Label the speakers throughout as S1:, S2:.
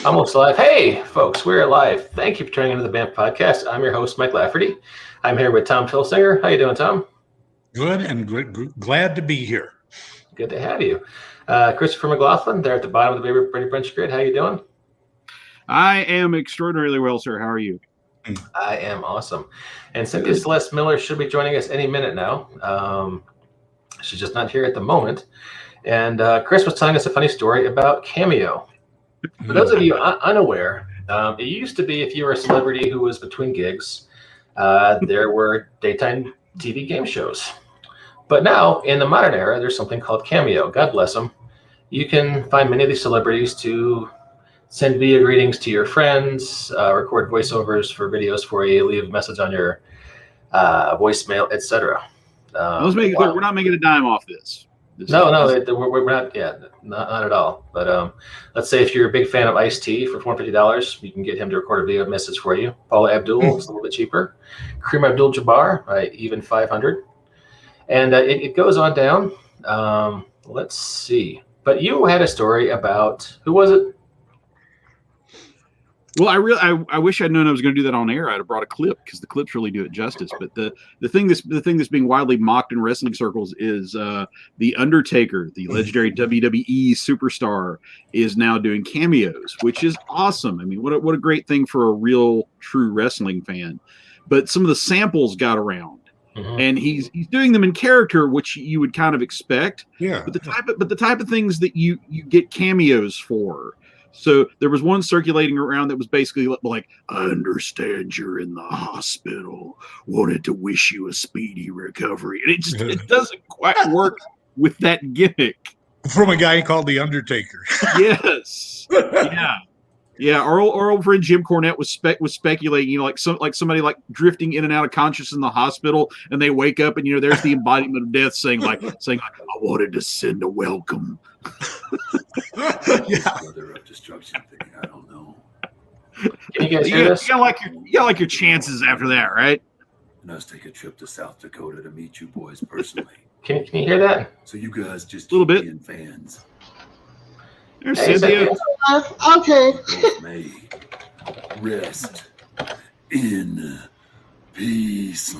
S1: Almost live. Hey, folks, we're live. Thank you for tuning into the BAMP podcast. I'm your host, Mike Lafferty. I'm here with Tom Filsinger. How you doing, Tom?
S2: Good and glad to be here.
S1: Good to have you. Christopher McGlothlin, there at the bottom of the Brady Brunch Grid. How you doing?
S3: I am extraordinarily well, sir. How are you?
S1: I am awesome. And Cynthia Celeste Miller should be joining us any minute now. She's just not here at the moment. And Chris was telling us a funny story about Cameo. For those of you unaware, it used to be if you were a celebrity who was between gigs, there were daytime TV game shows. But now, in the modern era, there's something called Cameo. God bless them. You can find many of these celebrities to send video greetings to your friends, record voiceovers for videos for you, leave a message on your voicemail, etc.
S3: Let's make it clear, we're not making a dime off this.
S1: No, we're not. Yeah, not at all. But let's say if you're a big fan of Ice-T for $450, you can get him to record a video message for you. Paula Abdul is a little bit cheaper. Kareem Abdul-Jabbar, even $500. And it goes on down. Let's see. But you had a story about, who was it?
S3: Well, I wish I'd known I was going to do that on air. I'd have brought a clip because the clips really do it justice. But the thing that's being widely mocked in wrestling circles is the Undertaker, the legendary WWE superstar, is now doing cameos, which is awesome. I mean, what a great thing for a real true wrestling fan. But some of the samples got around, and he's doing them in character, which you would kind of expect.
S2: Yeah.
S3: But the type of things that you get cameos for. So there was one circulating around that was basically like, I understand you're in the hospital, wanted to wish you a speedy recovery. And it doesn't quite work with that gimmick.
S2: From a guy called The Undertaker.
S3: Yes. Yeah. Our old friend Jim Cornette was speculating, like somebody like drifting in and out of consciousness in the hospital, and they wake up and there's the embodiment of death saying like I wanted to send a welcome.
S4: Yeah. Brother of destruction thing. I don't know.
S1: Can you guys hear this?
S3: You got like your chances after that, right?
S4: And us take a trip to South Dakota to meet you boys personally.
S1: Can you hear that?
S4: So you guys just
S3: a little bit
S4: being fans.
S3: There's Cynthia.
S5: Okay.
S4: May rest in peace.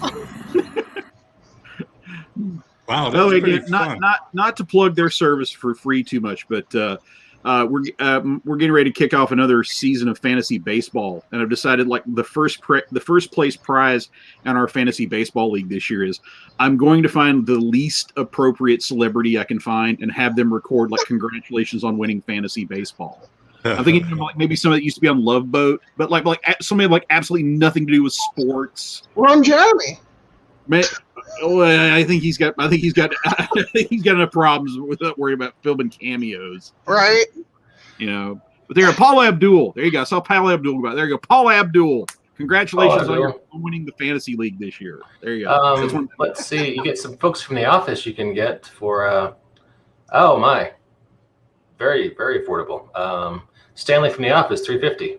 S2: Wow, that's pretty
S3: again,
S2: fun.
S3: not to plug their service for free too much, but we're getting ready to kick off another season of fantasy baseball, and I've decided like the first place prize in our fantasy baseball league this year is I'm going to find the least appropriate celebrity I can find and have them record like congratulations on winning fantasy baseball. I'm thinking like maybe somebody that used to be on Love Boat, but like somebody like absolutely nothing to do with sports.
S5: Ron Jeremy.
S3: Man, I think he's got enough problems without worrying about filming cameos.
S5: Right.
S3: But there, Paula Abdul. There you go. I saw Paula Abdul about. There you go. Paula Abdul. Congratulations on winning the fantasy league this year. There you go.
S1: Let's see. You get some folks from The Office you can get for, oh my, very, very affordable. Stanley from The Office, $350.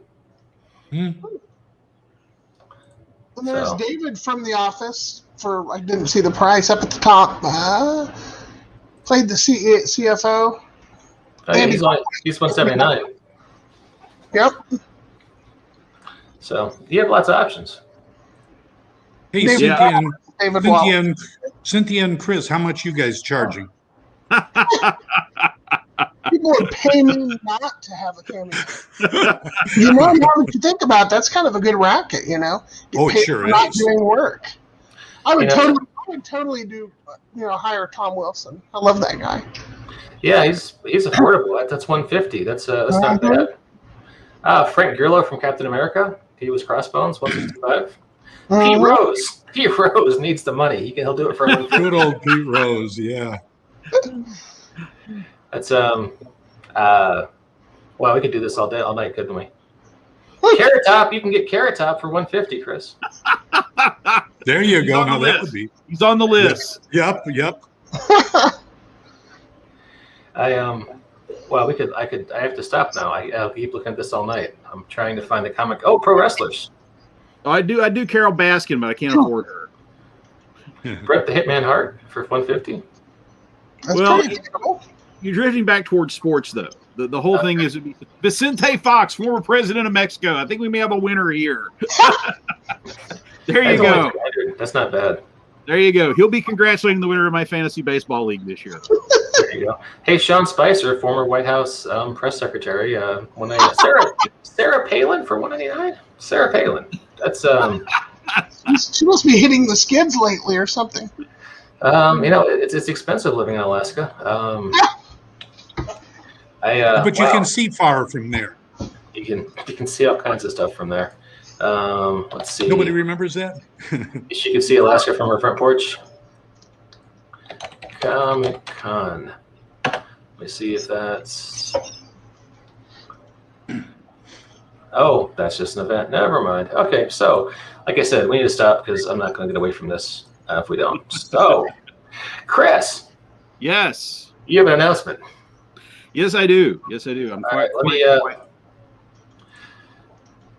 S5: And there's David from The Office for, I didn't see the price up at the top. Played the CFO.
S1: Oh, yeah, he's $179.
S5: Yep.
S1: So you have lots of options.
S2: Hey, Cynthia and Chris, how much you guys charging?
S5: People would pay me not to have a cameo. Now that you think about it, that's kind of a good racket,
S2: It sure is.
S5: Not doing work. I would totally do, hire Tom Wilson. I love that guy.
S1: Yeah, he's affordable. That's $150. That's not bad. Frank Grillo from Captain America. He was Crossbones, $165. Pete Rose needs the money. He'll do it for $150.
S2: Good old Pete Rose, yeah.
S1: That's well, we could do this all night, couldn't we? Carrot Top, you can get Carrot Top for $150, Chris.
S2: There you go. Now that would be.
S3: He's on the list.
S2: Yep.
S1: I have to stop now. I'll keep looking at this all night. I'm trying to find the comic. Oh, Pro Wrestlers.
S3: Oh, I do Carol Baskin, but I can't afford her.
S1: Bret the Hitman Hart for $150.
S5: That's pretty cool.
S3: You're drifting back towards sports, though. The whole thing is Vicente Fox, former president of Mexico. I think we may have a winner here. There you go.
S1: That's not bad.
S3: There you go. He'll be congratulating the winner of my fantasy baseball league this year.
S1: There you go. Hey, Sean Spicer, former White House press secretary. Sarah Palin for 199. Sarah Palin. That's
S5: She must be hitting the skids lately or something.
S1: It's expensive living in Alaska.
S2: But you can see far from there.
S1: You can see all kinds of stuff from there. Let's see.
S2: Nobody remembers that?
S1: She can see Alaska from her front porch. Comic-Con. Let me see if that's... Oh, that's just an event. Never mind. Okay, so, like I said, we need to stop because I'm not going to get away from this if we don't. So, Chris.
S3: Yes.
S1: You have an announcement.
S3: Yes, I do. I'm quite.
S1: Let me.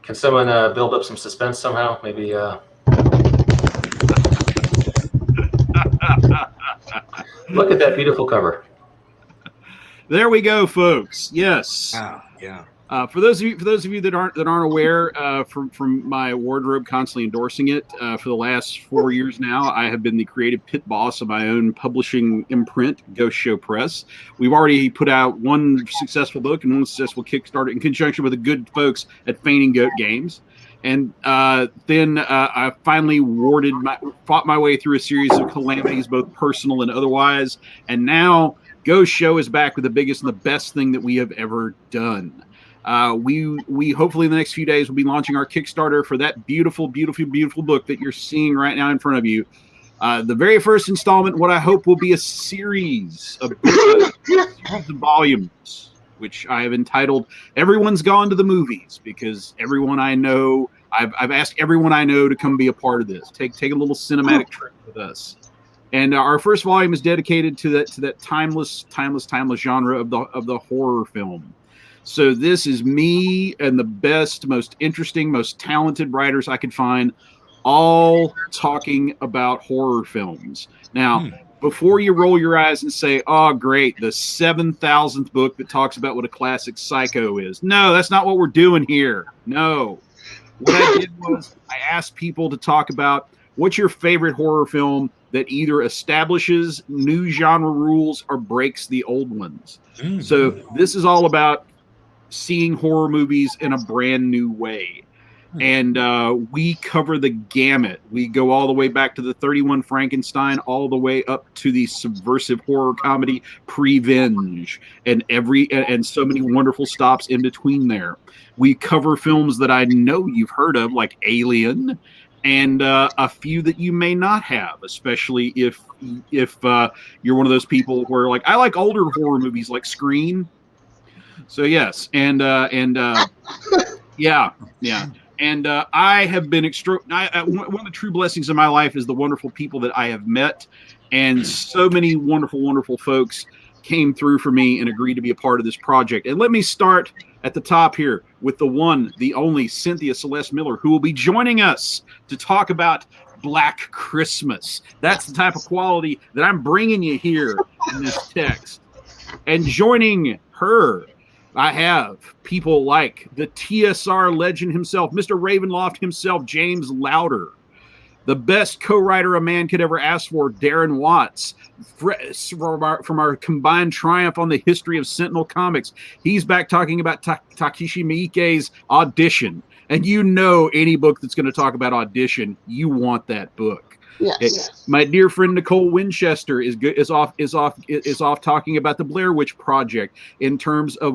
S1: Can someone build up some suspense somehow? Maybe. Look at that beautiful cover.
S3: There we go, folks. Yes.
S2: Yeah.
S3: For those of you that aren't aware, from my wardrobe constantly endorsing it, for the last 4 years now, I have been the creative pit boss of my own publishing imprint, Ghost Show Press. We've already put out one successful book and one successful Kickstarter in conjunction with the good folks at Fainting Goat Games. And then I finally fought my way through a series of calamities, both personal and otherwise. And now Ghost Show is back with the biggest and the best thing that we have ever done. We hopefully in the next few days will be launching our Kickstarter for that beautiful book that you're seeing right now in front of you. The very first installment, what I hope will be a series of volumes, which I have entitled "Everyone's Gone to the Movies," because everyone I know, I've asked everyone I know to come be a part of this. Take a little cinematic trip with us. And our first volume is dedicated to that timeless genre of the horror film. So this is me and the best, most interesting, most talented writers I could find, all talking about horror films. Now, before you roll your eyes and say, "Oh, great, the 7,000th book that talks about what a classic psycho is." No, that's not what we're doing here. No. What I did was I asked people to talk about what's your favorite horror film that either establishes new genre rules or breaks the old ones. So this is all about seeing horror movies in a brand new way. And we cover the gamut. We go all the way back to the 31 Frankenstein, all the way up to the subversive horror comedy Prevenge, and so many wonderful stops in between there. We cover films that I know you've heard of, like Alien, and a few that you may not have, especially if you're one of those people where, like, I like older horror movies like Scream. So yes, and yeah. And I have been one of the true blessings of my life is the wonderful people that I have met, and so many wonderful folks came through for me and agreed to be a part of this project. And let me start at the top here with the one, the only Cynthia Celeste Miller, who will be joining us to talk about Black Christmas. That's the type of quality that I'm bringing you here in this text. And joining her, I have people like the TSR legend himself, Mr. Ravenloft himself, James Lowder, the best co-writer a man could ever ask for, Darren Watts, from our combined triumph on the history of Sentinel Comics. He's back talking about Takeshi Miike's Audition. And you know, any book that's going to talk about Audition, you want that book.
S5: Yes.
S3: My dear friend Nicole Winchester is off talking about the Blair Witch Project in terms of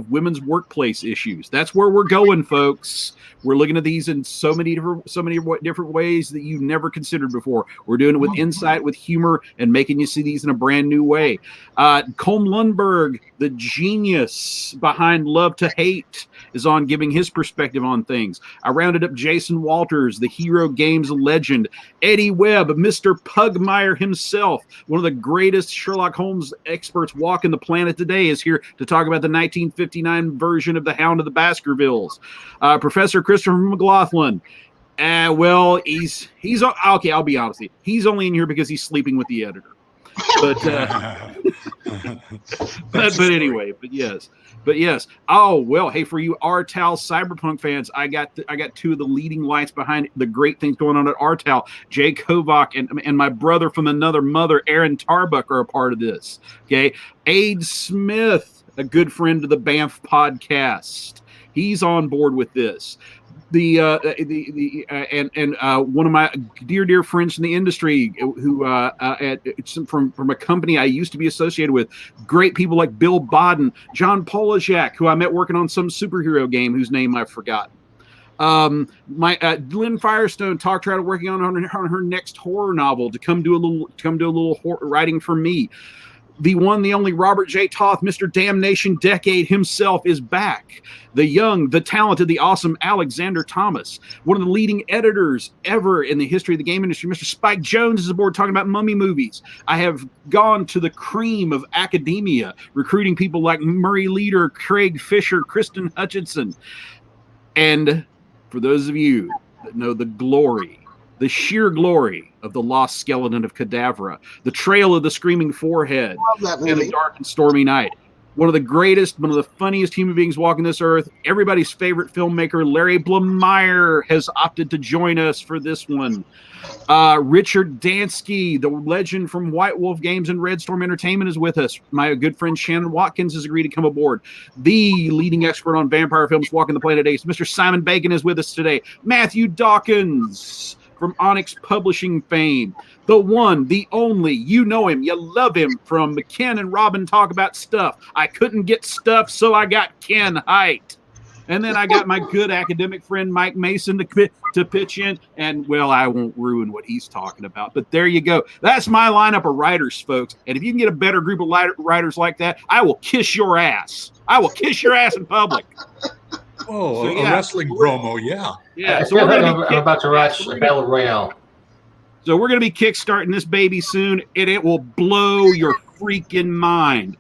S3: women's workplace issues. That's where we're going, folks. We're looking at these in so many different ways that you never considered before. We're doing it with insight, with humor, and making you see these in a brand new way. Colm Lundberg, the genius behind Love to Hate, is on giving his perspective on things. I rounded up Jason Walters, the Hero Games legend. Eddie Webb, Mr. Pugmire himself, one of the greatest Sherlock Holmes experts walking the planet today, is here to talk about the 1959 version of The Hound of the Baskervilles. Professor Christopher McGlothlin. Well, he's okay. I'll be honest. He's only in here because he's sleeping with the editor. But anyway, but yes. Oh well, hey, for you RTAL Cyberpunk fans, I got two of the leading lights behind the great things going on at RTAL. Jay Kovac and my brother from another mother, Aaron Tarbuck, are a part of this. Okay, Ade Smith, a good friend of the Banff podcast, he's on board with this. One of my dear friends in the industry who from a company I used to be associated with, great people like Bill Bodden, John Polajak, who I met working on some superhero game whose name I've forgotten. Lynn Firestone talked her out of working on her next horror novel to come do a little horror writing for me. The one, the only Robert J. Toth, Mr. Damnation Decade himself, is back. The young, the talented, the awesome Alexander Thomas, one of the leading editors ever in the history of the game industry, Mr. Spike Jones, is aboard talking about mummy movies. I have gone to the cream of academia, recruiting people like Murray Leader, Craig Fisher, Kristen Hutchinson. And for those of you that know the sheer glory of the lost skeleton of Cadavra, the trail of the screaming forehead, and a dark and stormy night. One of the greatest, one of the funniest human beings walking this earth, everybody's favorite filmmaker, Larry Blomeyer, has opted to join us for this one. Richard Dansky, the legend from White Wolf Games and Red Storm Entertainment, is with us. My good friend Shannon Watkins has agreed to come aboard. The leading expert on vampire films walking the planet Ace, Mr. Simon Bacon, is with us today. Matthew Dawkins from Onyx Publishing fame. The one, the only, you know him, you love him, from Ken and Robin Talk About Stuff. I couldn't get stuff, so I got Ken Height. And then I got my good academic friend Mike Mason to pitch in. And, well, I won't ruin what he's talking about. But there you go. That's my lineup of writers, folks. And if you can get a better group of writers like that, I will kiss your ass. I will kiss your ass in public.
S2: Oh, so, yeah. A wrestling promo, yeah.
S3: Yeah, so I'm
S1: about to watch Battle Royale.
S3: So we're going to be kickstarting this baby soon, and it will blow your freaking mind.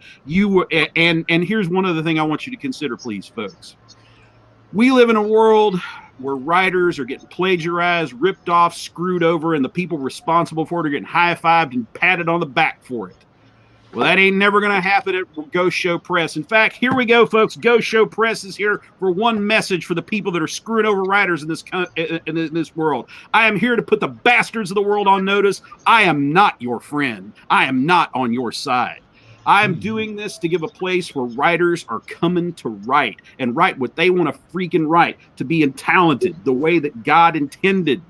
S3: And here's one other thing I want you to consider, please, folks. We live in a world where writers are getting plagiarized, ripped off, screwed over, and the people responsible for it are getting high-fived and patted on the back for it. Well, that ain't never going to happen at Ghost Show Press. In fact, here we go, folks. Ghost Show Press is here for one message for the people that are screwing over writers in this world. I am here to put the bastards of the world on notice. I am not your friend. I am not on your side. I'm doing this to give a place where writers are coming to write and write what they want to freaking write, to be talented the way that God intended.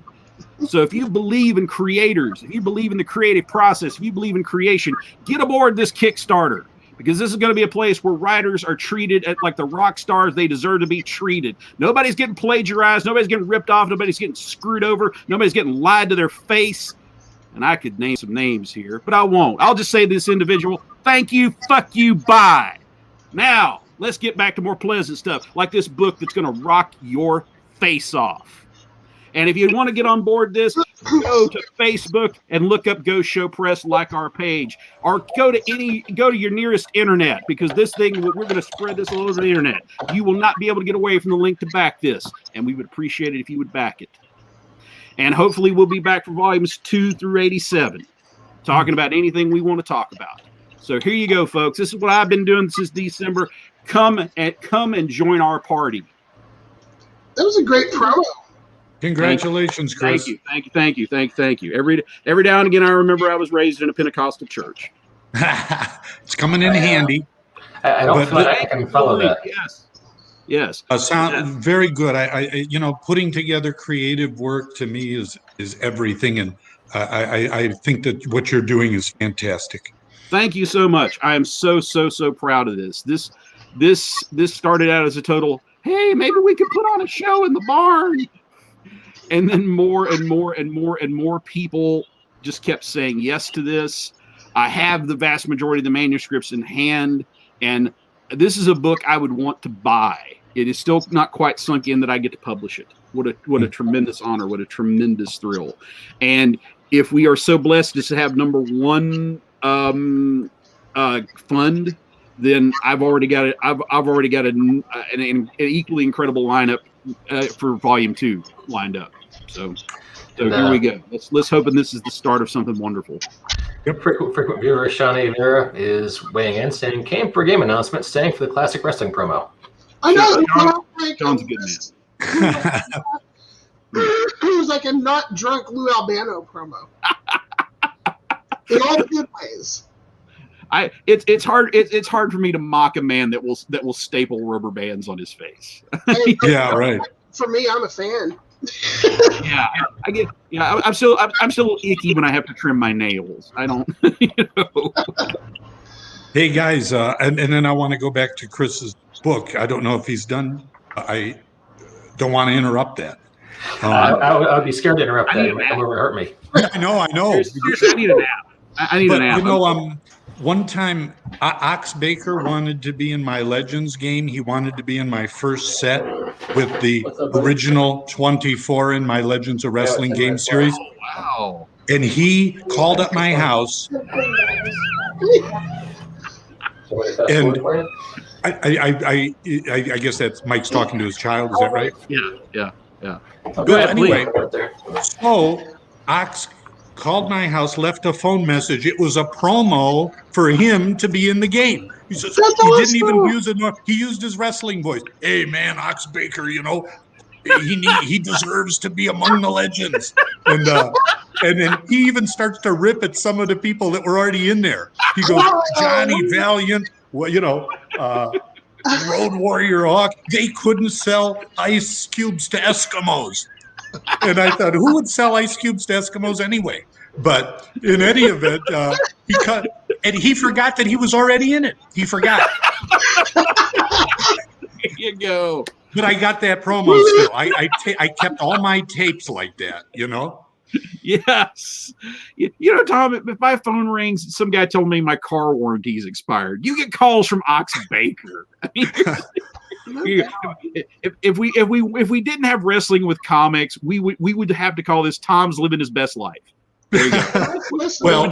S3: So if you believe in creators, if you believe in the creative process, if you believe in creation, get aboard this Kickstarter, because this is going to be a place where writers are treated like the rock stars they deserve to be treated. Nobody's getting plagiarized. Nobody's getting ripped off. Nobody's getting screwed over. Nobody's getting lied to their face. And I could name some names here, but I won't. I'll just say this individual, thank you, fuck you, bye. Now, let's get back to more pleasant stuff, like this book that's going to rock your face off. And if you want to get on board this, go to Facebook and look up Ghost Show Press, like our page, or go to your nearest internet, because this thing, we're going to spread this all over the internet. You will not be able to get away from the link to back this, and we would appreciate it if you would back it. And hopefully we'll be back for volumes 2 through 87, talking about anything we want to talk about. So here you go, folks. This is what I've been doing since December. Come and join our party.
S5: That was a great promo.
S2: Congratulations, Chris.
S3: Thank you. Every now and again, I remember I was raised in a Pentecostal church.
S2: It's coming in handy.
S1: I don't feel like I can follow that.
S3: Yes.
S2: Very good. I putting together creative work to me is everything, and I think that what you're doing is fantastic.
S3: Thank you so much. I am so proud of this. This started out as a total, hey, maybe we could put on a show in the barn. And then more and more people just kept saying yes to this. I have the vast majority of the manuscripts in hand, and this is a book I would want to buy. It is still not quite sunk in that I get to publish it. What a tremendous honor. What a tremendous thrill. And if we are so blessed as to have number one fund, then I've already got it. I've already got an equally incredible lineup for volume 2 lined up. So here we go. Let's hope this is the start of something wonderful.
S2: Yep.
S1: Frequent viewer Shawnee Vera is weighing in, saying, came for a game announcement, staying for the classic wrestling promo.
S5: I know.
S3: John's a good man.
S5: It was like a not drunk Lou Albano promo. In all the good ways.
S3: It's hard for me to mock a man that will staple rubber bands on his face.
S5: Hey,
S2: Yeah, right.
S5: For me, I'm a fan.
S3: Yeah, I get. Yeah, I'm still icky when I have to trim my nails. I don't.
S2: Hey guys, and then I want to go back to Chris's book. I don't know if he's done. I don't want to interrupt that.
S1: I would be scared to interrupt that. It might come over and hurt me.
S2: I know.
S3: Seriously, I need a nap. I need a nap.
S2: You know, one time Ox Baker wanted to be in my Legends game. He wanted to be in my first set with the original 24 in my Legends of Wrestling game series.
S3: Oh, wow.
S2: And he called up my house. And I guess that's Mike's talking to his child. Is that right?
S3: Yeah.
S2: Good. Anyway, so Ox called my house, left a phone message. It was a promo for him to be in the game. He says he didn't even use it. He used his wrestling voice. Hey man, Ox Baker, you know, he deserves to be among the legends. And then he even starts to rip at some of the people that were already in there. He goes, Johnny Valiant, well, you know, Road Warrior Hawk. They couldn't sell ice cubes to Eskimos. And I thought, who would sell ice cubes to Eskimos anyway? But in any event, he forgot that he was already in it. He forgot.
S3: Here you go.
S2: But I got that promo still. I kept all my tapes like that, you know?
S3: Yes. You know, Tom, if my phone rings, some guy told me my car warranty is expired. You get calls from Ox Baker. I mean, if we didn't have wrestling with comics, we would have to call this Tom's living his best life. There you go.
S2: Well,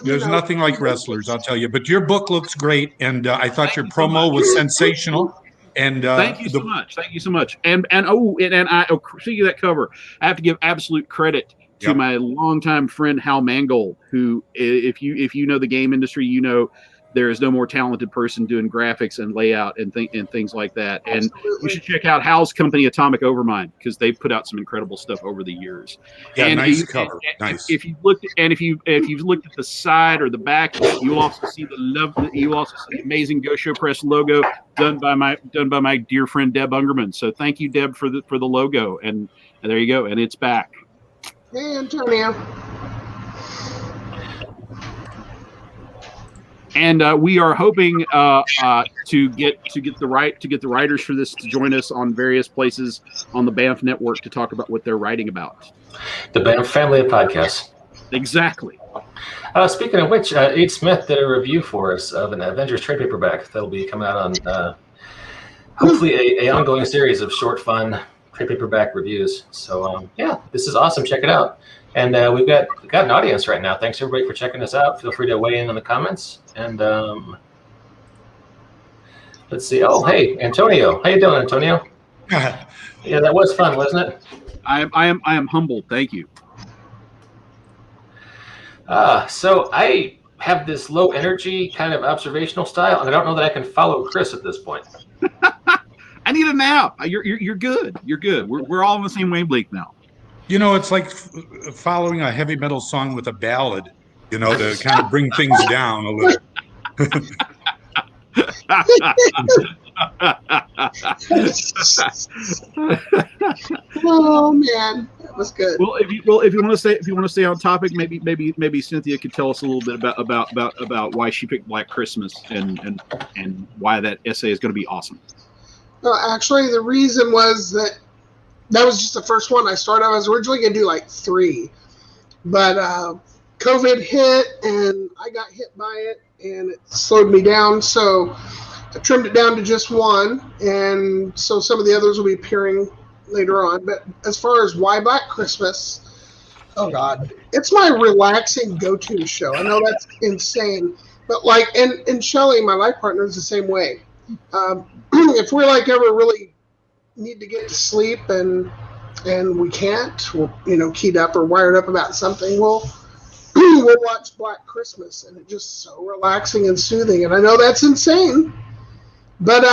S2: there's nothing like wrestlers, I'll tell you. But your book looks great, and I thought your promo was sensational. And
S3: thank you so much. Thank you so much. And speaking of that cover, I have to give absolute credit to my longtime friend Hal Mangold, who, if you know the game industry, you know there is no more talented person doing graphics and layout and things like that. And you should check out Hal's company, Atomic Overmind, because they've put out some incredible stuff over the years.
S2: Yeah,
S3: and
S2: nice cover. Nice.
S3: If you've looked at the side or the back, you'll also see the amazing Go Show Press logo done by my dear friend Deb Ungerman. So thank you, Deb, for the logo. And there you go. And it's back.
S5: Hey, Antonio.
S3: And we are hoping to get the writers for this to join us on various places on the Banff Network to talk about what they're writing about.
S1: The Banff family of podcasts.
S3: Exactly.
S1: Speaking of which, Ed Smith did a review for us of an Avengers trade paperback that'll be coming out on hopefully a ongoing series of short, fun trade paperback reviews. So this is awesome. Check it out. And we've got an audience right now. Thanks everybody for checking us out. Feel free to weigh in the comments. And let's see. Oh, hey, Antonio. How you doing, Antonio? Yeah, that was fun, wasn't it?
S3: I am humbled. Thank you.
S1: So I have this low energy kind of observational style, and I don't know that I can follow Chris at this point.
S3: I need a nap. You're good. You're good. We're all on the same wavelength now.
S2: You know, it's like following a heavy metal song with a ballad, you know, to kind of bring things down a little.
S5: Oh man, that was good.
S3: Well, if you want to stay on topic, maybe Cynthia could tell us a little bit about why she picked Black Christmas and why that essay is going to be awesome.
S5: Actually, the reason was that was just the first one I started. I was originally going to do like 3, but COVID hit and I got hit by it and it slowed me down. So I trimmed it down to just 1, and so some of the others will be appearing later on. But as far as why Black Christmas, oh God, it's my relaxing go-to show. I know that's insane, but like, and Shelly, my life partner, is the same way. If we're like ever really need to get to sleep and we can't, we're keyed up or wired up about something, we'll we'll watch Black Christmas, and it's just so relaxing and soothing. And I know that's insane, but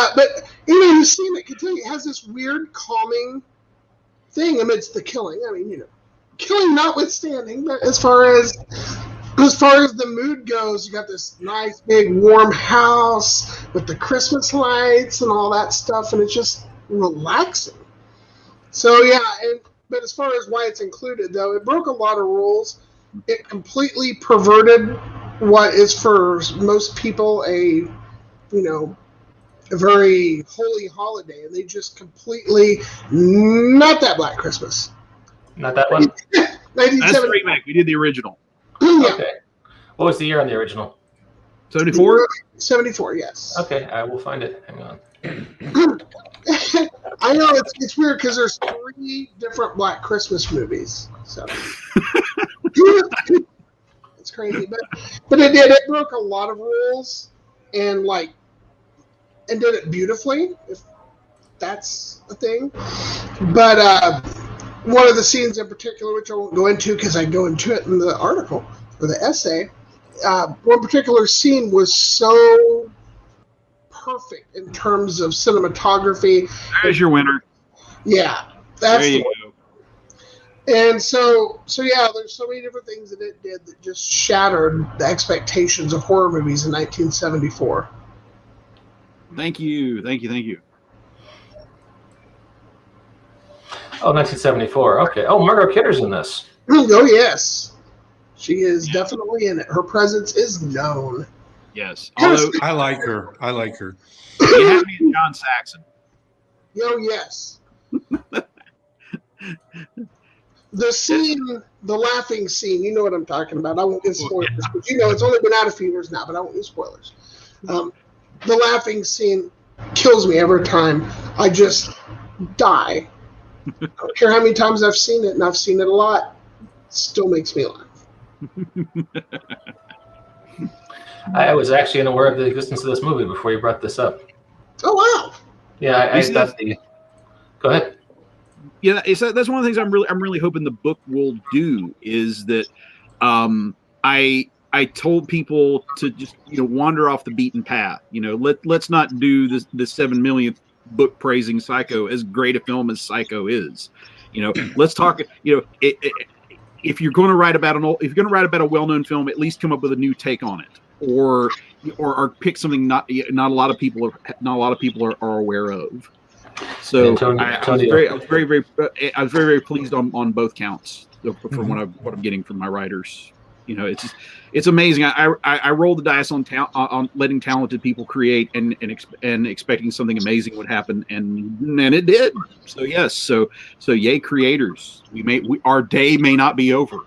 S5: even the scene that continues has this weird calming thing amidst the killing. I mean, killing notwithstanding, but as far as the mood goes, you got this nice big warm house with the Christmas lights and all that stuff, and it's just relaxing. So yeah, but as far as why it's included, though, it broke a lot of rules. It completely perverted what is for most people a very holy holiday, and they just completely not that Black Christmas.
S1: Not that one?
S3: That's the remake. We did the original.
S5: Yeah.
S1: Okay. What was the year on the original?
S3: 74?
S5: 74, yes.
S1: Okay, I will find it. Hang on.
S5: I know it's weird because there's 3 different Black Christmas movies. So it's crazy. But it broke a lot of rules and did it beautifully, if that's a thing. But one of the scenes in particular, which I won't go into because I go into it in the article or the essay, one particular scene was so perfect in terms of cinematography.
S3: There's your winner.
S5: Yeah, that's
S3: there you go.
S5: And so yeah, there's so many different things that it did that just shattered the expectations of horror movies in 1974.
S3: Thank you.
S1: Oh, 1974. Okay. Oh, Margot Kidder's in this.
S5: Oh, yes. She is definitely in it. Her presence is known.
S3: Yes. Although
S2: I like her.
S3: you have me in John Saxon.
S5: Oh, yes. The scene, the laughing scene, you know what I'm talking about. I won't give spoilers, but it's only been out a few years now, but I won't give spoilers. The laughing scene kills me every time. I just die. I don't care how many times I've seen it, and I've seen it a lot. It still makes me laugh.
S1: I was actually unaware of the existence of this movie before you brought this up.
S5: Oh, wow.
S1: Yeah, I thought Go ahead.
S3: Yeah, that's one of the things I'm really hoping the book will do is that I told people to just wander off the beaten path. Let's not do the 7 millionth book praising Psycho, as great a film as Psycho is. Let's talk. If you're going to write about a well-known film, at least come up with a new take on it, or pick something not a lot of people are aware of. So I was very pleased on both counts from what I'm getting from my writers. It's amazing. I rolled the dice on letting talented people create and expecting something amazing would happen, and it did. So yes, so yay creators. Our day may not be over.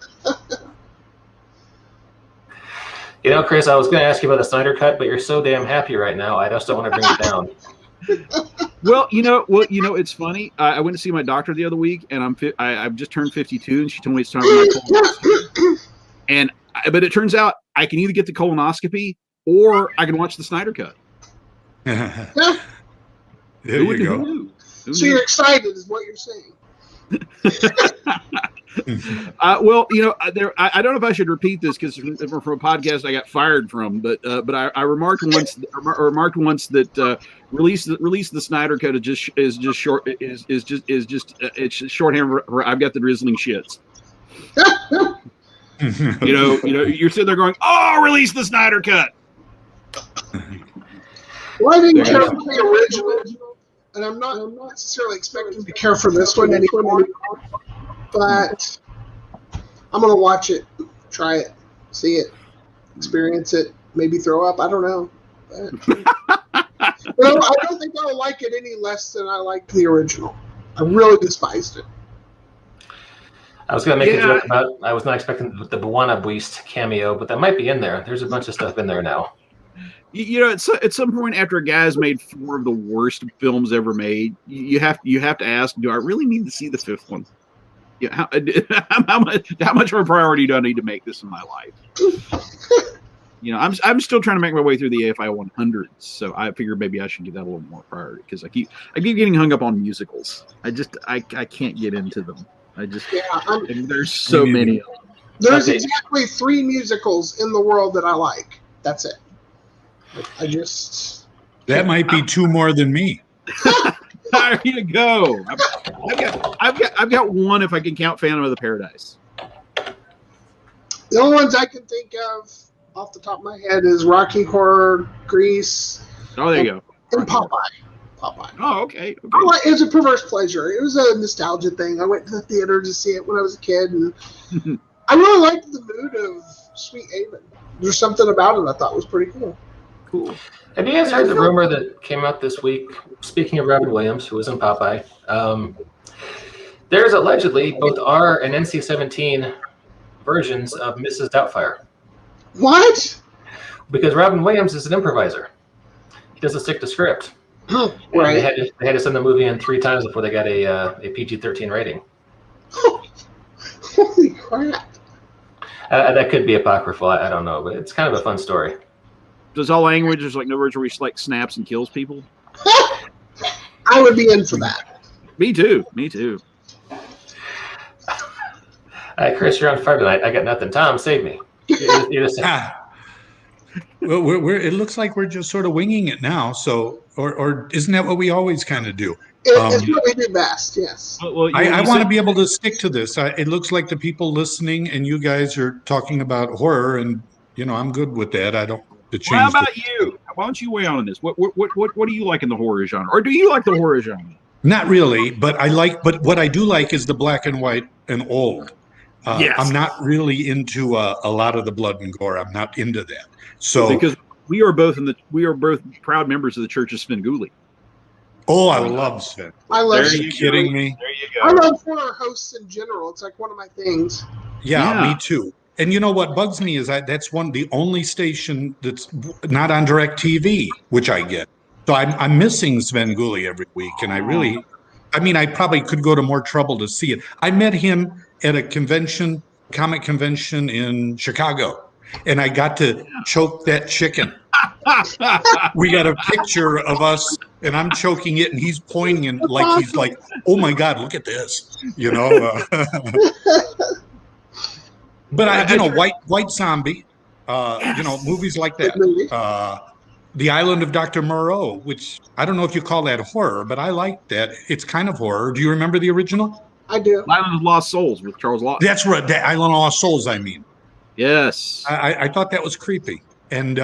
S1: Chris, I was going to ask you about the Snyder Cut, but you're so damn happy right now. I just don't want to bring it down.
S3: Well, it's funny. I went to see my doctor the other week, and I've just turned 52, and she told me it's time for my colonoscopy. But it turns out I can either get the colonoscopy or I can watch the Snyder Cut.
S2: There you go.
S5: So you're excited, is what you're saying.
S3: Well, I don't know if I should repeat this because from a podcast I got fired from, but I remarked once that release the Snyder Cut is just shorthand for I've got the drizzling shits. You're sitting there going, "Oh, release the Snyder Cut."
S5: Well, I didn't care for the original, and I'm not necessarily expecting to care for this one anymore. But I'm gonna watch it, try it, see it, experience it, maybe throw up. I don't know. I don't think I'll like it any less than I liked the original. I really despised it.
S1: I was going to make a joke about I was not expecting the Buwana Beast cameo, but that might be in there. There's a bunch of stuff in there now.
S3: At some point after a guy's made 4 of the worst films ever made, you have to ask, do I really need to see the 5th one? Yeah, how much of a priority do I need to make this in my life? I'm still trying to make my way through the AFI 100s, so I figure maybe I should give that a little more priority because I keep getting hung up on musicals. I can't get into them. There's so many of them.
S5: There's exactly 3 musicals in the world that I like. That's it. I just...
S2: That might be 2 more than me.
S3: There you go. I've got one if I can count Phantom of the Paradise.
S5: The only ones I can think of off the top of my head is Rocky Horror, Grease.
S3: Oh, there you go.
S5: And Popeye.
S3: Oh, okay.
S5: It was a perverse pleasure. It was a nostalgia thing. I went to the theater to see it when I was a kid, and I really liked the mood of Sweet Haven. There's something about it I thought was pretty cool.
S3: Cool.
S1: Have you guys heard the rumor that came out this week? Speaking of Robin Williams, who was in Popeye, there's allegedly both R and NC-17 versions of Mrs. Doubtfire.
S5: What?
S1: Because Robin Williams is an improviser. He doesn't stick to script.
S5: Right.
S1: They had to send the movie in 3 times before they got a PG-13 rating.
S5: Holy crap.
S1: That could be apocryphal. I don't know, but it's kind of a fun story.
S3: Does all language, there's like no words where he like snaps and kills people?
S5: I would be in for that.
S3: Me too.
S1: Chris, you're on fire tonight. I got nothing. Tom, save me. You're just
S2: Well, it looks like we're just sort of winging it now. So, or isn't that what we always kind of do?
S5: It's what we do best, yes.
S3: Well,
S2: I want to be able to stick to this. It looks like the people listening and you guys are talking about horror, and I'm good with that. I don't.
S3: How about you? Why don't you weigh on this? What do you like in the horror genre, or do you like the horror genre?
S2: Not really, but I like. But what I do like is the black and white and old.
S3: Yes.
S2: I'm not really into a lot of the blood and gore. I'm not into that. So
S3: because we are both proud members of the Church of Svengoolie.
S2: Oh, I love Sven.
S5: I love.
S2: Are you kidding me?
S3: There you go.
S5: I love horror hosts in general. It's like one of my things.
S2: Yeah, me too. And you know what bugs me is that's the only station that's not on DirecTV, which I get. So I'm missing Svengoolie every week, and I probably could go to more trouble to see it. I met him at a comic convention in Chicago, and I got to choke that chicken. We got a picture of us, and I'm choking it, and he's pointing and he's like, "Oh my God, look at this!" But White Zombie, movies like that. The Island of Dr. Moreau, which I don't know if you call that horror, but I like that. It's kind of horror. Do you remember the original?
S5: I do.
S3: Island of Lost Souls with Charles Lawton.
S2: That's right. The Island of Lost Souls, I mean.
S3: Yes.
S2: I thought that was creepy. And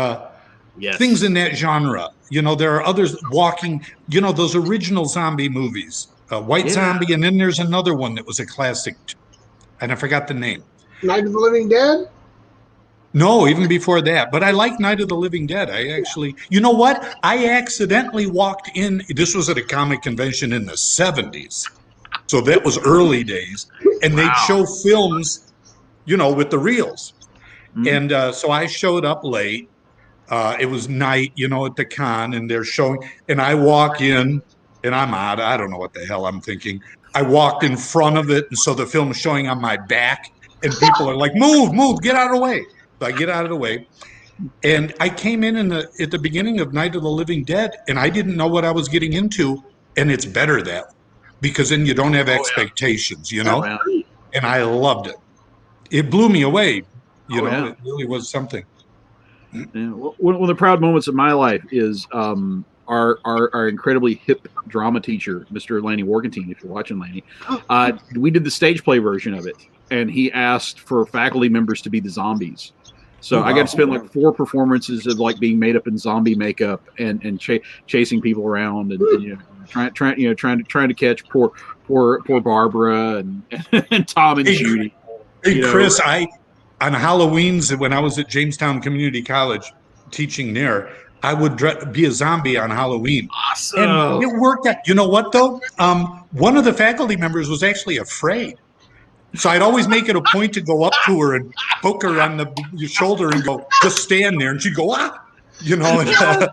S3: yes.
S2: Things in that genre. There are others walking, those original zombie movies. White Zombie, and then there's another one that was a classic, and I forgot the name.
S5: Night of the Living Dead?
S2: No, even before that. But I like Night of the Living Dead. I actually, you know what? I accidentally walked in. This was at a comic convention in the 70s. So that was early days. And they'd show films, with the reels. Mm-hmm. And so I showed up late. It was night, at the con, and they're showing. And I walk in, and I'm out. I don't know what the hell I'm thinking. I walked in front of it, and so the film is showing on my back. And people are like, move, get out of the way. So I get out of the way. And I came in at the beginning of Night of the Living Dead, and I didn't know what I was getting into. And it's better that way, because then you don't have expectations, And I loved it. It blew me away. It really was something.
S3: Yeah. One of the proud moments of my life is our incredibly hip drama teacher, Mr. Lanny Warkentine, if you're watching, Lanny. We did the stage play version of it. And he asked for faculty members to be the zombies. So I got to spend 4 performances of being made up in zombie makeup and chasing people around and trying to catch poor Barbara and Tom and Judy.
S2: Hey Chris, on Halloween's when I was at Jamestown Community College teaching there, I would be a zombie on Halloween.
S3: Awesome.
S2: And it worked out. You know what though? One of the faculty members was actually afraid. So I'd always make it a point to go up to her and poke her on the shoulder and go, just stand there. And she'd go, ah,
S5: Oh, my God.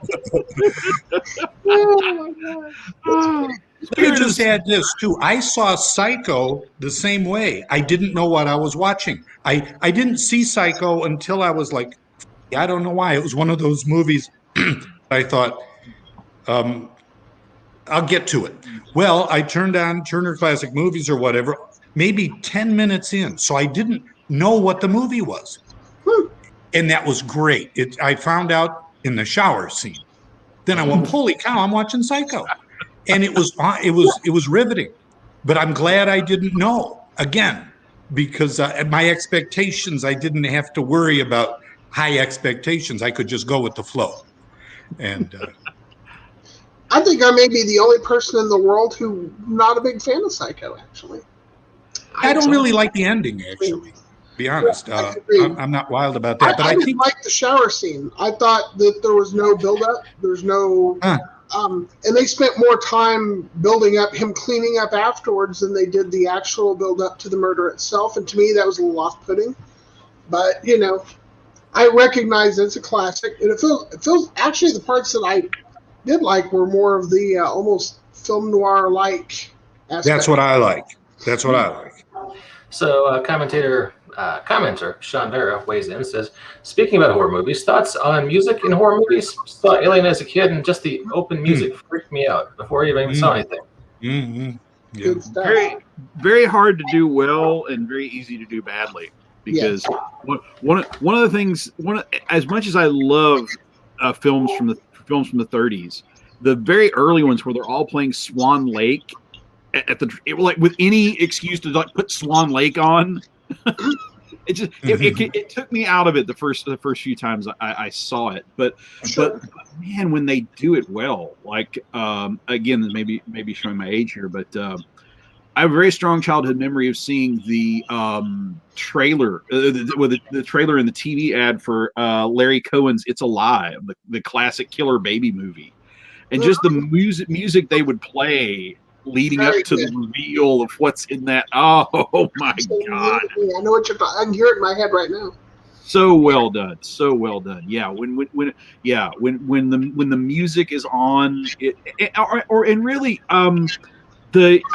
S2: Let me just add this, too. I saw Psycho the same way. I didn't know what I was watching. I didn't see Psycho until I was like, I don't know why. It was one of those movies I thought, I'll get to it. Well, I turned on Turner Classic Movies or whatever, maybe 10 minutes in. So I didn't know what the movie was. And that was great. I found out in the shower scene. Then I went, holy cow, I'm watching Psycho. And it was riveting. But I'm glad I didn't know, again, because my expectations, I didn't have to worry about high expectations. I could just go with the flow. And
S5: I think I may be the only person in the world who's not a big fan of Psycho, actually.
S2: I don't really like the ending, actually. To be honest, I'm not wild about that. But I think
S5: like the shower scene. I thought that there was no build-up. There's no... and they spent more time building up him cleaning up afterwards than they did the actual build up to the murder itself. And to me, that was a little off-putting. But I recognize it's a classic, and it feels actually the parts that I did like were more of the almost film noir like aspect.
S2: That's what I like.
S1: So, commenter Sean Vera weighs in and says, speaking about horror movies, thoughts on music in horror movies? Saw Alien as a kid, and just the open music freaked me out before I even saw anything.
S2: Mm-hmm. Yeah.
S5: Good stuff.
S3: Very, very hard to do well and very easy to do badly. Because one of the things, as much as I love films from the 30s, the very early ones where they're all playing Swan Lake with any excuse to put Swan Lake on. It took me out of it the first few times I saw it, but man, when they do it well, again, maybe showing my age here, but I have a very strong childhood memory of seeing the trailer, the trailer and the TV ad for Larry Cohen's "It's Alive," the classic killer baby movie, and just the music they would play leading up to the reveal of what's in that. Oh my God!
S5: I know what you're talking. I can hear it in my head right now.
S3: So well done. Yeah, when the music is on, and really, I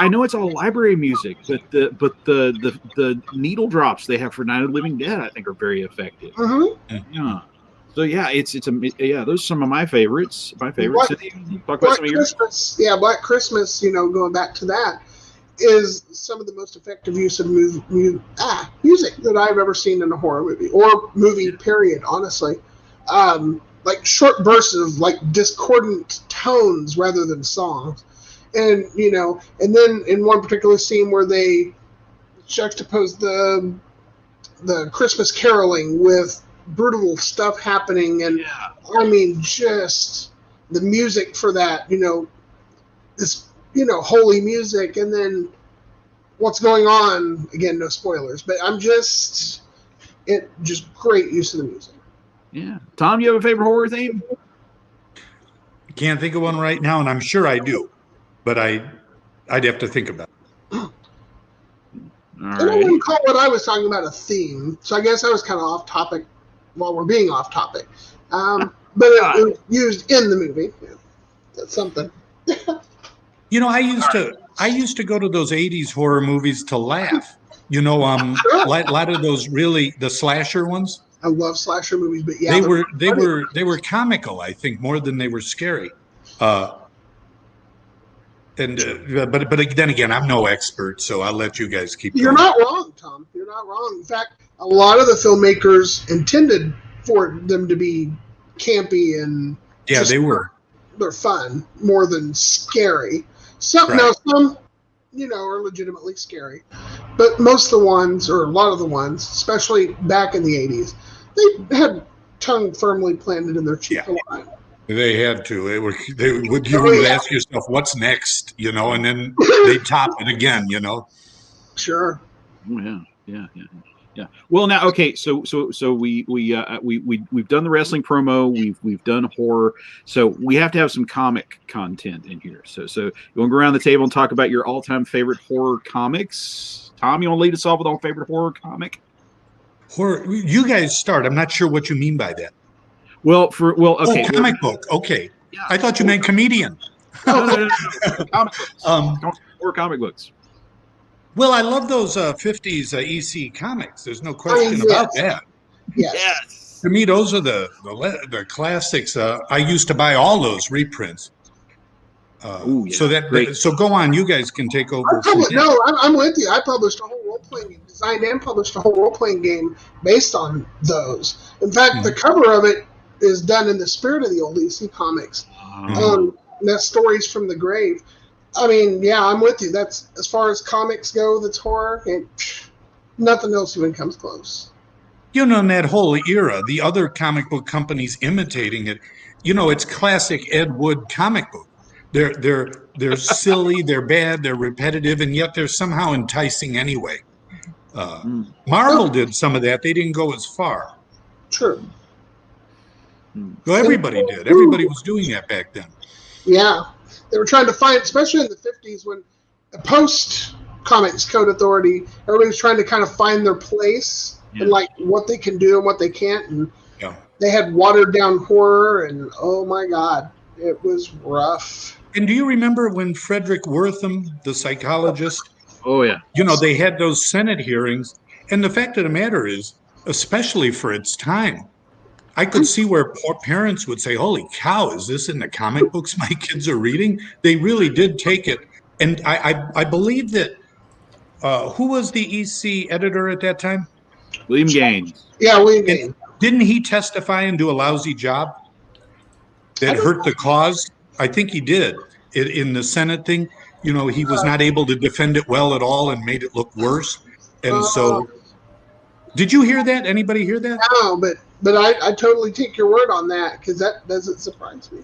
S3: know it's all library music, but the needle drops they have for Night of the Living Dead, I think, are very effective.
S5: Mm-hmm.
S3: Yeah. So yeah, those are some of my favorites. My favorites. Black
S5: Christmas. Going back to that, is some of the most effective use of music that I've ever seen in a horror movie or movie. Period. Honestly, like short bursts of discordant tones rather than songs, and and then in one particular scene where they juxtapose the Christmas caroling with brutal stuff happening, and I mean, just the music for that, this, holy music, and then what's going on, again, no spoilers, but just great use of the music.
S3: Yeah. Tom, you have a favorite horror theme?
S2: Can't think of one right now, and I'm sure I do, but I'd have to think about it.
S5: I wouldn't call what I was talking about a theme, so I guess I was kind of off topic while we're being off topic. But it was used in the movie. Yeah, that's something.
S2: I used to go to those 80s horror movies to laugh. A lot of those really the slasher ones.
S5: I love slasher movies, but
S2: they were comical, I think, more than they were scary. But then again, I'm no expert, so I'll let you guys keep going.
S5: You're not wrong, Tom. You're not wrong. In fact, a lot of the filmmakers intended for them to be campy and they're fun more than scary. Some are legitimately scary, but most of the ones, or a lot of the ones, especially back in the 80s, they had tongue firmly planted in their cheek a lot.
S2: They had to. You would ask yourself, "What's next?" And then they top it again.
S5: Sure.
S3: Yeah. Well, now, okay. So we've done the wrestling promo. We've done horror. So we have to have some comic content in here. So you want to go around the table and talk about your all-time favorite horror comics? Tom, you want to lead us off with our favorite horror comic?
S2: Horror. You guys start. I'm not sure what you mean by that.
S3: Okay.
S2: Comic book. Okay. Yeah. I thought you meant comedian.
S3: No. Comic books. Or comic books.
S2: Well, I love those 50s EC comics. There's no question about that.
S5: Yes.
S2: To me, those are the classics. I used to buy all those reprints. So go on. You guys can take over.
S5: I'm with you. I published a whole role-playing game, designed and published a whole role-playing game based on those. In fact, the cover of it is done in the spirit of the old EC comics. That's Stories from the Grave. I mean, yeah, I'm with you. That's, as far as comics go, that's horror, and nothing else even comes close.
S2: You know, in that whole era, the other comic book companies imitating it, you know, it's classic Ed Wood comic book. They're silly, they're bad, they're repetitive, and yet they're somehow enticing anyway. Marvel did some of that. They didn't go as far.
S5: Sure.
S2: Well, everybody did. Everybody was doing that back then.
S5: Yeah. They were trying to find, especially in the 50s when post-Comics Code Authority, everybody was trying to kind of find their place and like what they can do and what they can't. And they had watered down horror, and oh my God, it was rough.
S2: And do you remember when Frederick Wortham, the psychologist, you know, they had those Senate hearings, and the fact of the matter is, especially for its time, I could see where parents would say, holy cow, is this in the comic books my kids are reading? They really did take it. And I believe that, who was the EC editor at that time?
S3: William Gaines.
S5: Yeah, William Gaines.
S2: Didn't he testify and do a lousy job that hurt the cause? I think he did. In the Senate thing, you know, he was not able to defend it well at all and made it look worse. And so, did you hear that? Anybody hear that?
S5: No, but I totally take your word on that, because that doesn't surprise me.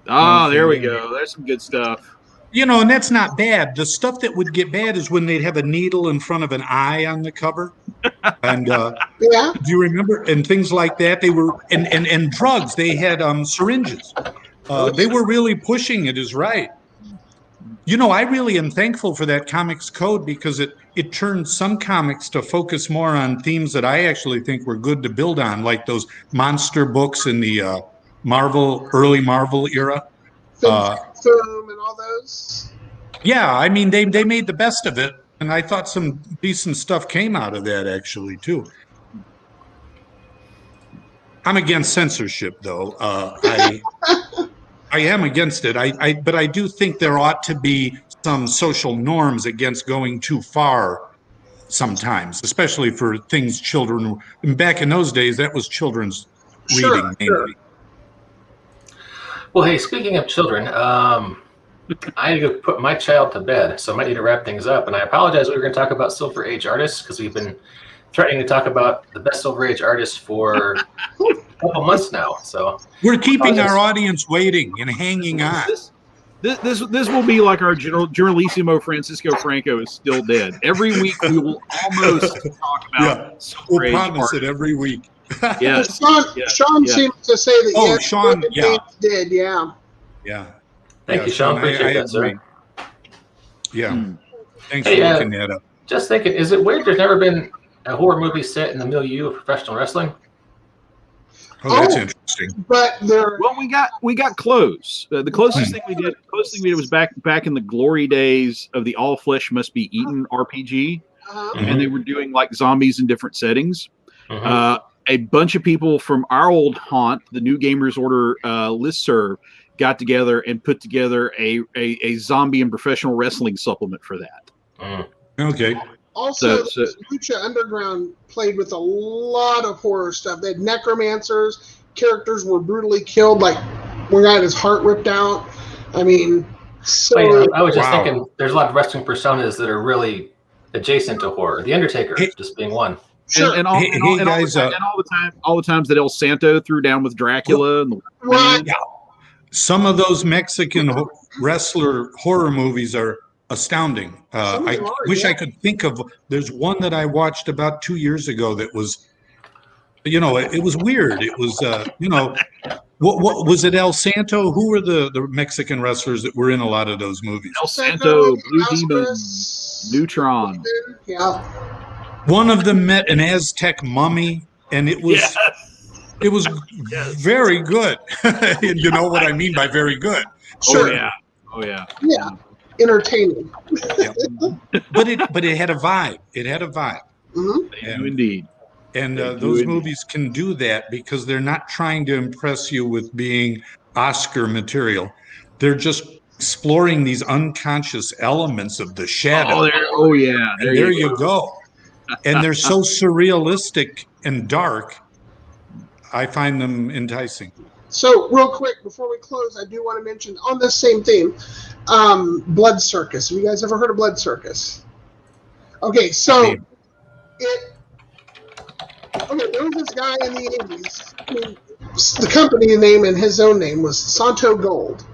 S3: Oh, there we go. There's some good stuff.
S2: You know, and that's not bad. The stuff that would get bad is when they'd have a needle in front of an eye on the cover. And do you remember? And things like that. They were, and drugs. They had syringes. They were really pushing it, is right. You know, I really am thankful for that Comics Code, because it turned some comics to focus more on themes that I actually think were good to build on, like those monster books in the early Marvel era.
S5: Film and all those.
S2: Yeah, I mean, they made the best of it, and I thought some decent stuff came out of that, actually, too. I'm against censorship, though. I am against it. But I do think there ought to be some social norms against going too far sometimes, especially for things children. And back in those days, that was children's reading mainly.
S1: Well, hey, speaking of children, I need to put my child to bed, so I might need to wrap things up. And I apologize, we were going to talk about Silver Age artists, because we've been threatening to talk about the best Silver Age artists for a couple months now. So
S2: we're keeping our audience waiting and hanging on.
S3: This will be like our Generalissimo Francisco Franco is still dead. Every week we will almost talk about Silver Age
S2: promise
S3: artists.
S2: it every week.
S3: Yes.
S5: Sean seems to say that
S2: Sean,
S5: did,
S2: yeah.
S1: Thank you, Sean. Appreciate that, sir.
S2: Yeah. Thanks for looking that up.
S1: Just thinking, is it weird there's never been a horror movie set in the milieu of professional wrestling?
S2: Oh, that's interesting.
S5: But
S3: we got close. The closest thing we did was back in the glory days of the All Flesh Must Be Eaten RPG, and they were doing like zombies in different settings. A bunch of people from our old haunt, the New Gamers Order listserv, got together and put together a zombie and professional wrestling supplement for that.
S2: Okay.
S5: Also, Lucha Underground played with a lot of horror stuff. They had necromancers. Characters were brutally killed, like one guy had his heart ripped out. I mean,
S1: I was just thinking there's a lot of wrestling personas that are really adjacent to horror. The Undertaker just being one.
S5: Sure.
S3: And all the times that El Santo threw down with Dracula.
S2: Some of those Mexican wrestler horror movies are astounding. I wish I could think of. There's one that I watched about 2 years ago that was, you know, it was weird. It was, you know, what was it? El Santo? Who were the Mexican wrestlers that were in a lot of those movies?
S3: El Santo, Blue Demon, Neutron.
S5: Yeah.
S2: One of them met an Aztec mummy, and it was very good. You know what I mean by very good?
S5: Sure.
S3: Oh yeah.
S5: Yeah. Entertaining.
S2: But it had a vibe. It had a vibe.
S3: Indeed.
S2: And those movies can do that because they're not trying to impress you with being Oscar material. They're just exploring these unconscious elements of the shadow.
S3: There
S2: you go. And they're so surrealistic and dark. I find them enticing.
S5: So, real quick, before we close, I do want to mention, on this same theme, Blood Circus. Have you guys ever heard of Blood Circus? Okay, so, there was this guy in the 80s. The company name and his own name was Santo Gold.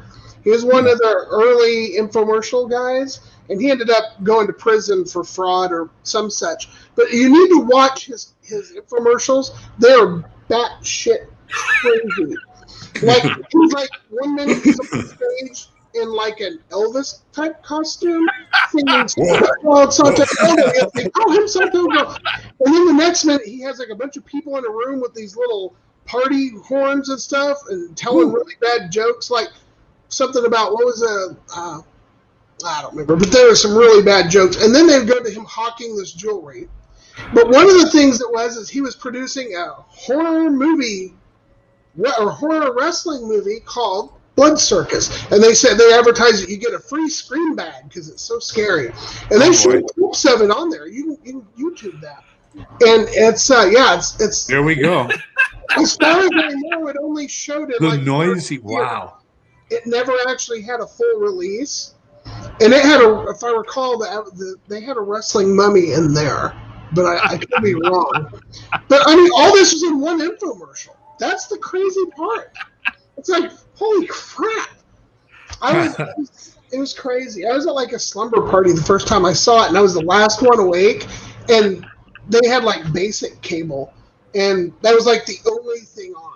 S5: He was one of the early infomercial guys, and he ended up going to prison for fraud or some such. But you need to watch his infomercials. They're batshit crazy. Like, he's like, 1 minute he's on stage in like an Elvis type costume, singing Santo Gold. Him Santo Gold. And then the next minute he has like a bunch of people in a room with these little party horns and stuff and telling really bad jokes, like something about what was I don't remember, but there were some really bad jokes. And then they'd go to him hawking this jewelry. But one of the things that is he was producing a horror movie or horror wrestling movie called Blood Circus. And they said they advertised that you get a free screen bag because it's so scary. And they shoot clips of it on there. You can YouTube that. And it's it's
S2: there we go.
S5: As far as I know, it only showed it
S2: the
S5: like
S2: noisy. Wow.
S5: It never actually had a full release, and it had if I recall, they had a wrestling mummy in there, but I could be wrong. But I mean, all this was in one infomercial. That's the crazy part. It's like, holy crap! It was crazy. I was at like a slumber party the first time I saw it, and I was the last one awake, and they had like basic cable, and that was like the only thing on.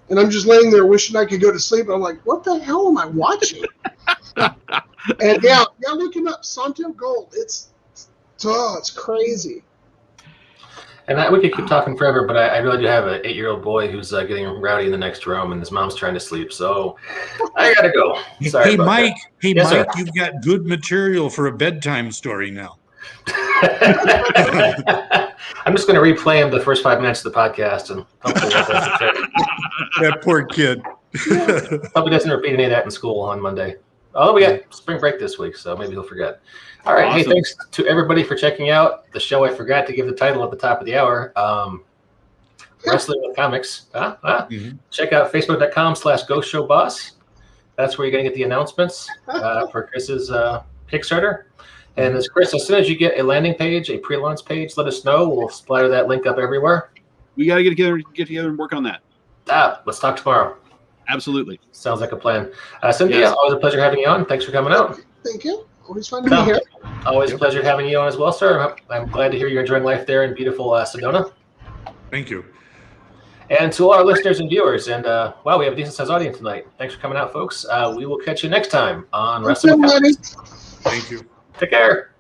S5: And I'm just laying there wishing I could go to sleep. And I'm like, what the hell am I watching? And yeah, look him up, Santo Gold. It's crazy.
S1: And we could keep talking forever, but I really do have an 8-year-old boy who's getting rowdy in the next room, and his mom's trying to sleep. So I gotta go. Sorry.
S2: Hey, Mike.
S1: That.
S2: Hey,
S1: yes,
S2: Mike.
S1: Sir.
S2: You've got good material for a bedtime story now.
S1: I'm just going to replay him the first 5 minutes of the podcast, and hopefully
S2: that poor kid.
S1: Hope he doesn't repeat any of that in school on Monday. Although we got spring break this week, so maybe he'll forget. All right. Awesome. Hey, thanks to everybody for checking out the show. I forgot to give the title at the top of the hour. Wrestling with Comics. Check out facebook.com/GhostShowBoss. That's where you're going to get the announcements for Chris's Kickstarter. And as Chris, as soon as you get a landing page, a pre-launch page, let us know. We'll splatter that link up everywhere.
S3: We got to get together and work on that.
S1: Let's talk tomorrow.
S3: Absolutely.
S1: Sounds like a plan. Cynthia, yes. Always a pleasure having you on. Thanks for coming out.
S5: Thank you. Always fun to be here.
S1: Always a pleasure having you on as well, sir. I'm glad to hear you're enjoying life there in beautiful Sedona.
S2: Thank you.
S1: And to all our listeners and viewers, and wow, we have a decent-sized audience tonight. Thanks for coming out, folks. We will catch you next time on Wrestling with Comics.
S2: Thank you.
S1: Take care.